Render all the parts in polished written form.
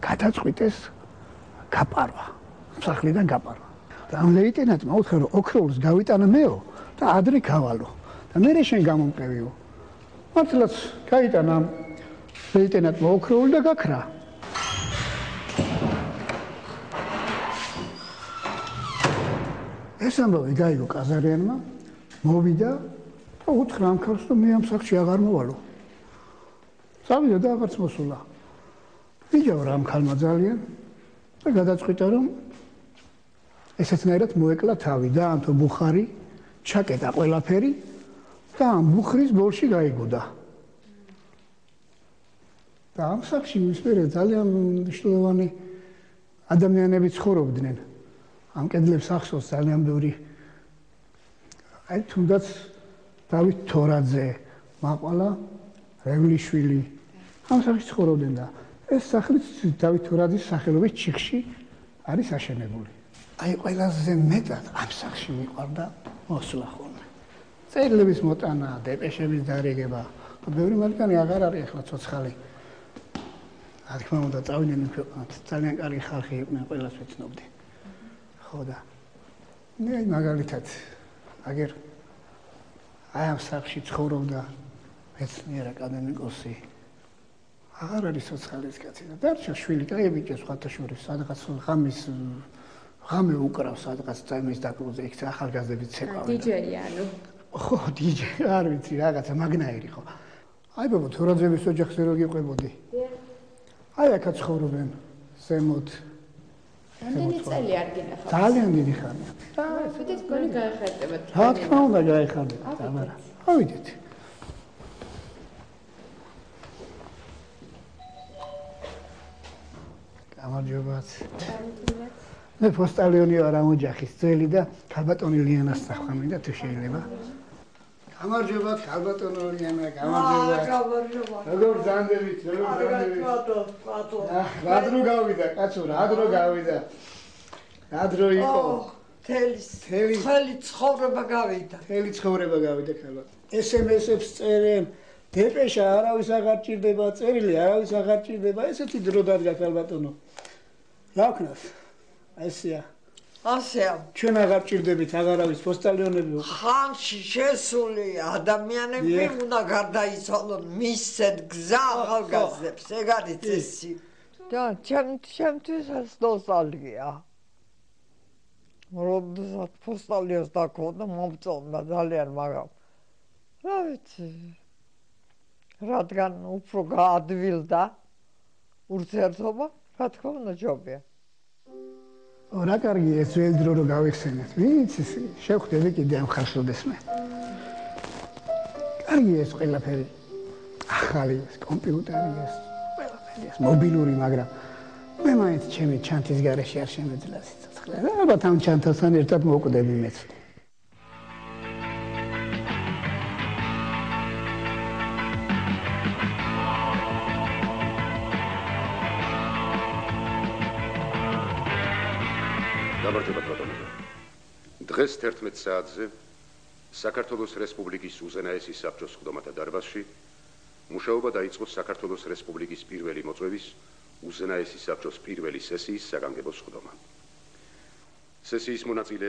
გადაწყვიტეს გაპარვა, სახლიდან გაპარვა. და ამ ლეიტენანტმა უთხრა რომ ოქროულს გავიტანა მეო და ადრე გავალო და მე შენ გამომყევიო. მართლაც გაიტანა ლეიტენანტმა ოქროული და გაქრა. ეს ამბავი გაიგო კაზარიანმა, მოვიდა და უთხრა ამ ქალს რომ მე ამ სახლში აღარ მოვალო. წავიდა და აღარც მოსულა. იჯავრა ამ ქალმა ძალიან და გადაწყვიტა რომ ესეთნაირად მოეკლა თავი და ამთო ბუხარი ჩაკეტა ყველაფერი და ამ ბუხრის ბოლში გაიგუდა. და ამ სახლში მის მერე ძალიან მნიშვნელოვანი ადამიანები ცხოვრობდნენ. ამ კედლებს ახსოვს ძალიან ბევრი აი თუნდაც დავით თორაძე, მაყვალა რევლიშვილი ამ სახლში ცხოვრობდნენ და ეს სახლიც დავით თორაძის სახელობის ჩიხში არის აშენებული. აი ყველაზე მეტად ამ სახლში მიყვარდა მოსვლა ხოლმე. წერილების მოტანა, დეპეშების დარიგება, ბევრი მათგანი აღარ არის ახლა ცოცხალი. რა თქმა უნდა, წავიდნენ იმ ქვეყნად, ძალიან კარგი ხალხი იყვნენ, ყველას ვეცნობდი. ხო და მე მაგალითად აგერ აი ამ სახლში ცხოვრობდა მეცნიერ აკადემიკოსი. აღარ არის ცოცხალის კაცი და დარჩა შვილი, კაი ბიჭი სხვათა შორის, სადღაც ღამე უკრავს სადღაც წამის დაკრუზე, იქ ახალგაზრდები ცეკვავენ. დიჯეი ანუ. ხო, დიჯეი, არ ვიცი, რაღაცა მაგნაირი ხო. აი ბაბა, თორაძეების ოჯახზე რო გიყვებოდი. აი აქ ცხოვრობენ ზემოთ. რამდენი წელი არ გინახავს? ძალიან დიდი ხანია. და ვიდეთ გონი გაიხარდებათ. რა თქმა უნდა გაიხარდებათ, თამარა. ავიდეთ. გამარჯობათ. მე პოსტალიონი ვარ ამ ოჯახის ძველი და ქალბატონი ლიანას სახამი და თუ შეიძლება. გამარჯობათ, ქალბატონო ლიანა, გამარჯობათ. გამარჯობათ. როგორ ზანდებით, როგორ ზანდებით. რა დრო გავიდა, კაცო, რა დრო გავიდა. რა დრო იყო? თელი ცხოვრება გავიდა. თელი ცხოვრება გავიდა ქალბატონო. SMS-ებს წერენ, დეპეშა არავის აღარ ჭირდება, წერილი არავის აღარ ჭირდება, ესეთი დრო დადგა ქალბატონო. რა ვქნათ? ასეა. ასეა. ჩვენ აღარ ჭირდებით აღარავის პოსტალიონები. ხანში შესული ადამიანები უნდა გარდაიცვალონ მისცეთ გზა ახალგაზრდებს, ეგ არის წესი. და ჩემთვისაც ნოსტალგია. როდესაც პოსტალიონს დაქონდა მომწონდა ძალიან, მაგრამ რა ვიცი, რადგან უფრო გაადვილდა ურთიერთობა, რა თქმა უნდა ჯობია. რა კარგია ეს ძველი დრო რო გავიხსენეთ. ვიცი, შევხვდები კიდე ამ ხალხს მე. კარგია ეს ყველაფერი. ახალი ეს კომპიუტერი ეს ყველაფერი ეს მობილური, მაგრამ მე მაინც ჩემი ჩანთის გარეშე არ შემეძლია სიცოცხლე. ალბათ ამ ჩანთასთან ერთად მოვკვდები მეც. დღეს 11 საათზე საქართველოს რესპუბლიკის უზენაესი საბჭოს სხდომათა დარბაზში მუშაობა დაიწყო საქართველოს რესპუბლიკის პირველი მოწვევის უზენაესი საბჭოს პირველი სესიის საგანგებო სხდომა. სესიის მონაწილე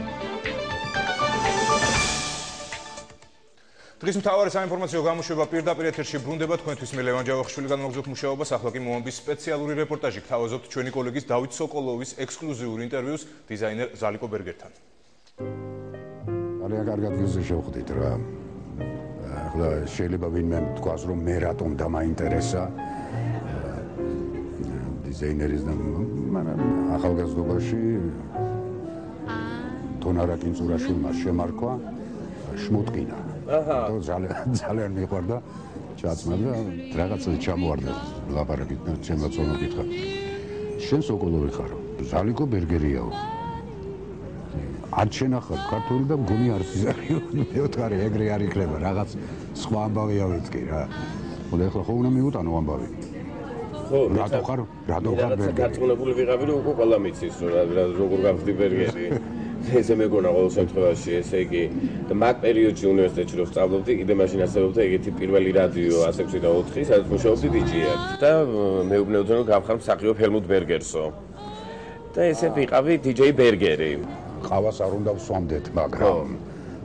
დღის მთავარი საინფორმაციო გამოშვება პირდაპირ ეთერში ბრუნდება თქვენთვის მე ლევან ჯავახიშვილი განმოგზავნებთ მუშაობას ახლა კი მომამბის სპეციალური რეპორტაჟი გთავაზობთ ჩვენი კოლეგის დავით სოკოლოვის ექსკლუზიურ ინტერვიუს დიზაინერ ზალიკო ბერგერთან. ძალიან კარგად გიზე შევხვდით რა. ახლა შეიძლება ვინმე თქვას რომ მე რატომ დამაინტერესა დიზაინერის და მაგრამ ახალგაზრდობაში თონარა კინწურაშვილმა შემარქვა შმუტკინა. ძალიან მიყვარდა ჩაცმადა რაღაცა ჩამოვარდა ლაპარაკით ჩემაც უნდა გითხრა. შენ სოკოლოვი ხარო, ზალიკო ბერგერიაო. არ შენახარ ქართული და მგონი არ იზარიო. მე ვთქარი ეგრე არ იქნება რაღაც სხვა ამბავია ვიცი რა. ხოლო ახლა ხო უნდა მიუტანო ამბავი. ხო, რატო ხარ ბერგერი? რაღაცა გაწუნებული ვიღავი რომ უკვე ყველა მიცის რომ როგორ გავხდი ბერგერი. ესე მეგონა ყოველ შემთხვევაში, ესე იგი და მაგ პერიოდში უნივერსიტეტში რო სწავლობდი, კიდე მაშინ ასეულობდა ეგეთი პირველი რადიო 106.4, სადაც მუშაობდი დიჯეად და მეუბნებოდნენ რომ გავხარ მსახიობ ჰელმუტ ბერგერსო. და ესე ვიყავი დიჯეი ბერგერი. ყავას არ უნდა ვსვამდეთ, მაგრამ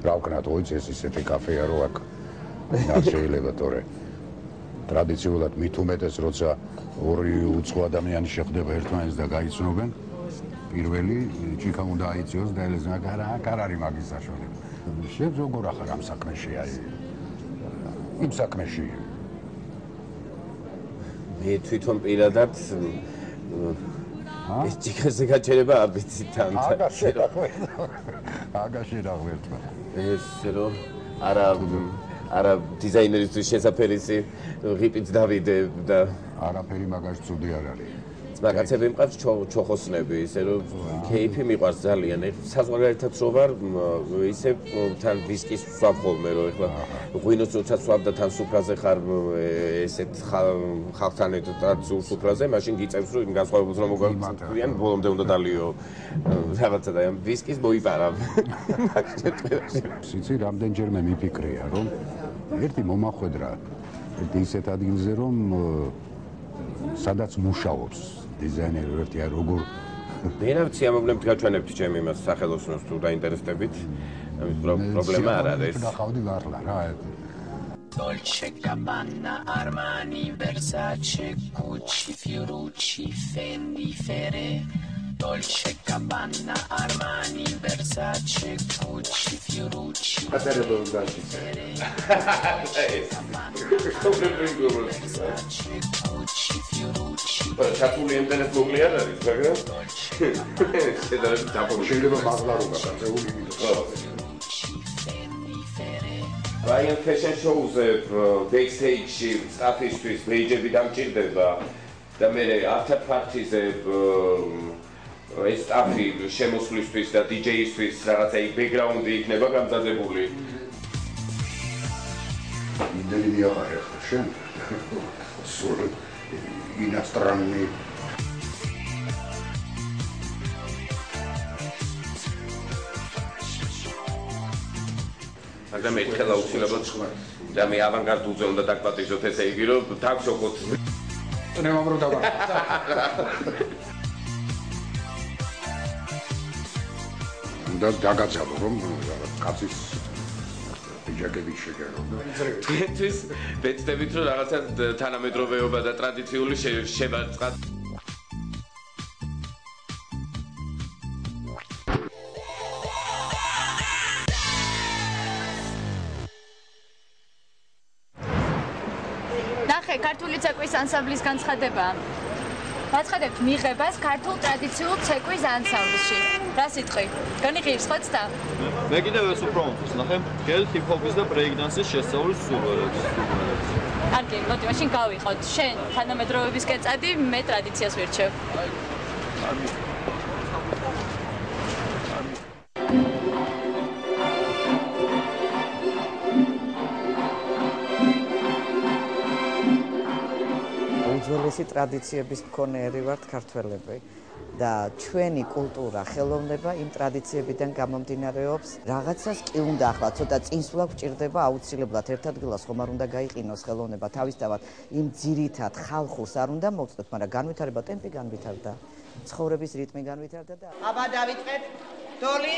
რა ვქნათ, ოიც ეს ისეთი კაფეა რო აქ არ შეიძლება თორე ტრადიციულად მით უმეტეს როცა ორი უცხო ადამიანი შეხვდება ერთმანეთს და გაიცნობენ პირველი ჭიქა უნდა აიწიოს და ელეზნა არ არის მაგის საშუალება. შენ როგორ ახარ ამ საქმეში აი იმ საქმეში მე თვითონ პირადად ეს ჭიქაზე გაჩერება აბიცით თამთა. აგაში რაღვერტმა. ეს რომ არა დიზაინერისთვის შესაფერისი ღიპით დავიდე და არაფერი მაგაში ცუდი არ არის. მაგაცები მყავს ჩოხოსნები, ისე რომ кейფი მიყვარს ძალიან. საზღვარგარეთაც რო ვარ, ისე თან ვისკის ვსვამ ხოლმე, რომ ეხლა ღვინოს როცა ვსვამ და თან სუფრაზე ხარ ესეთ ხალხთან ერთად სუფრაზე, მაშინ გიწევს რომ იმ განსხვავებულს რომ მოგვაგვიან, ბოლომდე უნდა დალიო რაღაცა და ამ ვისკის მოიპარა. სიცი რამდენჯერმე მიფიქრია, რომ ერთი მომახვედრა ისეთ ადგილზე რომ სადაც მუშაობს დიზაინერი ერთი არ როგორ მე რა ვიცი ამობლებთ გაჩვენებთ ჩემ იმას სახელოსნოს თუ დაინტერესდებით ამის პრობლემა არ არის ნახავდი მართლა რა Dolce Gabbana, Armani, Versace, Gucci, Fiorucci, Fendi, Fere Dolce Gabbana, Armani, Versace, Gucci, Fiorucci Paterebo Dolce ჩათული იმდენად მოკლე არ არის, მაგრამ შედარებით დაბოლოებული. შეიძლება მაღლა რო გაგაწეული იმიტომ. Ryan Fashion Shows-ზე backstage-ში სტაფისთვის ბეიჯები დამჭირდება და მე after party-ზე ეს სტაფი შემოსვლისთვის და DJ-ისთვის რაღაცა იქ background-ი იქნება გამზადებული. იმდენი მიაღარე ხარ შენ? სულ иностранный მაგრამ ერთხელ აუცილებლად და მე ავანგარდულზე უნდა დაგპატიჟოთ ესე იგი რომ დავშოქოთ ნემამრო დავა და დაგაცალო რომ კაცის იჯაკები შეგერო თქვენთვის ვეცდებით რომ რაღაცა თანამედროვეობა და ტრადიციული შევარწყათ ნახე ქართული ცეკვის ანსამბლის განცხადება ვაცხადებთ მიღებას ქართულ ტრადიციულ ცეკვის ანსამბლში. რა სიტყვი? განიღირს ხოც და? მე კიდევ ეს უფრო მომწონს, ნახე, გელ ჰიპ-ჰოპის და ბრეიკ-დანსის შესწავლის სურვილებს. კარგი, მოდი, მაშინ გავიყოთ. შენ თანამედროვეობის კეწადი, მე ტრადიციას ვირჩევ. უძველესი ტრადიციების მქონეები ვართ ქართველები და ჩვენი კულტურა, ხელოვნება იმ ტრადიციებიდან გამომდინარეობს. რაღაცას კი უნდა ახლა ცოტა წინსვლა გვჭირდება აუცილებლად ერთ ადგილას ხომ არ უნდა გაიყინოს ხელოვნება თავისთავად იმ ძირითად ხალხურს არ უნდა მოვწდოთ, მაგრამ განვითარება ტემპი განვითარდა, ცხოვრების რიტმი განვითარდა და აბა დავიწყეთ. დოლი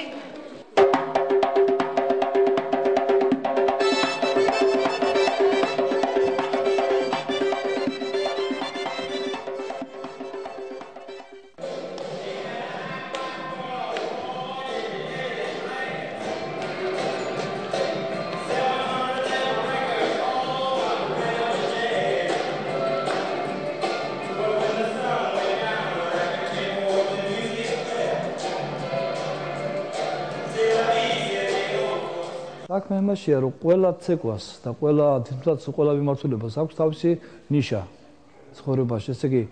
საქმე იმაშია, რომ ყველა ცეკვას და ყველა თვითონაც ყველა მიმართულებას აქვს თავისი ნიშა ცხოვრებაში. ესე იგი,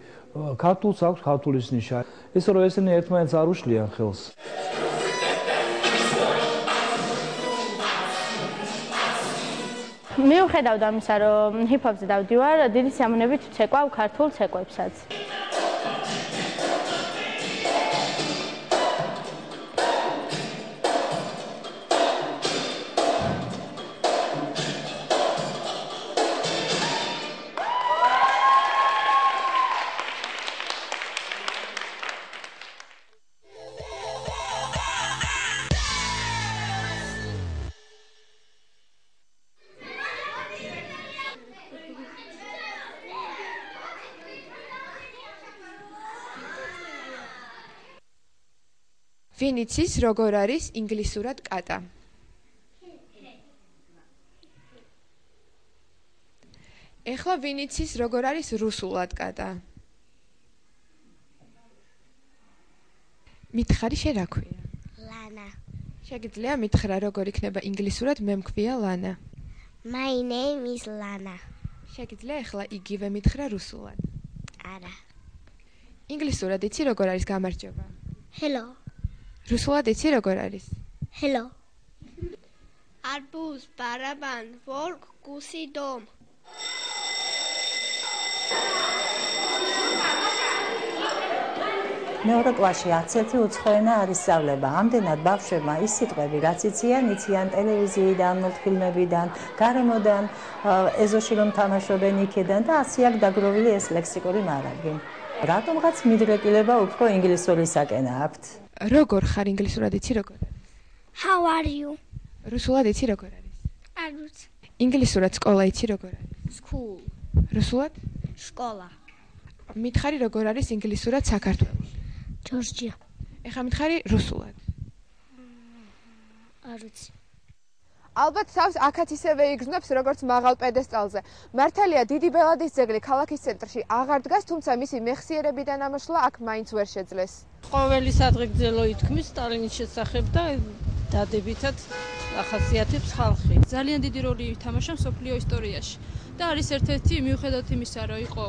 ქართულს აქვს ქართულის ნიშა. ესე რომ ესენი ერთმანეთს არ უშლიან ხელს. მიუხედავად ამისა, რომ ჰიპ-ჰოპზე დავდივარ, დიდი სიამოვნებით ვცეკვავ ქართულ ცეკვებსაც. ვინ იცის როგორ არის ინგლისურად კატა? ეხლა ვინ იცის როგორ არის რუსულად კატა? მითხარი შენ რა ქვია? ლანა. შეგიძლია მითხრა როგორ იქნება ინგლისურად მე მქვია ლანა. My name is Lana. შეგიძლია ეხლა იგივე მითხრა რუსულად? არა. ინგლისურად იცი როგორ არის გამარჯობა? Hello. რუსულად იცი როგორ არის? Hello. Arbuz, baraban, volk, gusi, dom. მეორე კლასში 11 უცხოენა არის სწავლება. ამდენად ბავშვებმა ის სიტყვები, რაც იციან ტელევიზიიდან, მულტფილმებიდან, გარემოდან, ეზოში რომ თამაშობენ იქიდან და ასე აქ დაგროვილი ეს ლექსიკური მარაგი. რატომღაც მიდრეკილება უფრო ინგლისურისაკენ აქვთ? როგორ ხარ ინგლისურად იცი როგორ არის? How are you? რუსულად იცი როგორ არის? არ ვიცი. ინგლისურად სკოლა იცი როგორ არის? School. რუსულად? სკოლა. მითხარი როგორ არის ინგლისურად საქართველოში? ჯორჯია. ეხლა მითხარი რუსულად. არ ვიცი. ალბათ თავს აქაც ისევე იგრძნობს როგორც მაღალ პედესტალზე. მართალია დიდი ბელადის ძეგლი ქალაქის ცენტრში აღარ დგას, თუმცა მისი მეხსიერებიდან ამოშლა აქ მაინც ვერ შეძლეს. ყოველი სადღეგრძელო ითქმის სტალინის შესახებ და დადებითად ახასიათებს ხალხი. ძალიან დიდი როლი ითამაშა მსოფლიო ისტორიაში და არის ერთ-ერთი მიუხედავად იმისა, რომ იყო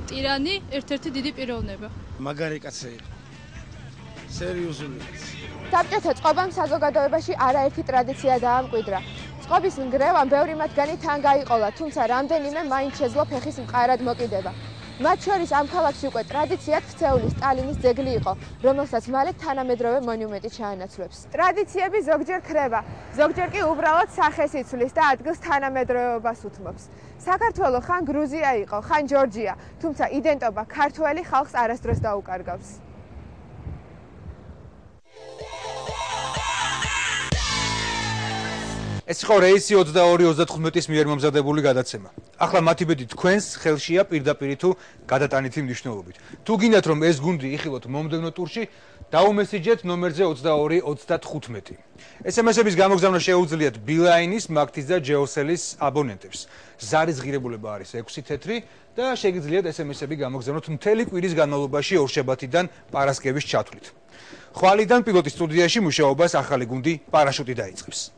ტირანი, ერთ-ერთი დიდი პიროვნება. მაგარი კაცი იყო. სერიოზული. საბჭოთა წყობამ საზოგადოებაში არაერთი ტრადიცია დაამკვიდრა. წყობის ნგრევამ ბევრი მათგანი თან გაიყოლა, თუმცა რამდენიმე მაინც შეძლო ფეხის მყარად მოკიდება. მათ შორის ამ ქალაქში უკვე ტრადიციად ქცეული სტალინის ძეგლი იყო, რომელსაც მალე თანამედროვე მონუმენტი ჩაანაცვლებს. ტრადიციები ზოგჯერ ქრება, ზოგჯერ კი უბრალოდ სახეს იცვლის და ადგილს თანამედროვეობას უთმობს. საქართველო ხან გრუზია იყო, ხან ჯორჯია, თუმცა იდენტობა ქართველი ხალხს არასდროს დაუკარგავს. ეს იყო რეისი 22-35-ის მიერ მომზადებული გადაცემა. ახლა მათი ბედი თქვენს ხელშია პირდაპირ თუ გადატანითი მნიშვნელობით. თუ გინდათ რომ ეს გუნდი იხილოთ მომდევნო ტურში, დაუმესიჯეთ ნომერზე 22-35. SMS-ების გამოგზავნა შეუძლიათ ბილაინის, მაგთის და ჯეოსელის აბონენტებს. ზარის ღირებულება არის 6 თეთრი და შეგიძლიათ SMS-ები გამოგზავნოთ მთელი კვირის განმავლობაში ორშაბათიდან პარასკევის ჩათვლით. ხვალიდან პილოტის სტუდიაში მუშაობას ახალი გუნდი პარაშუტი დაიწყებს.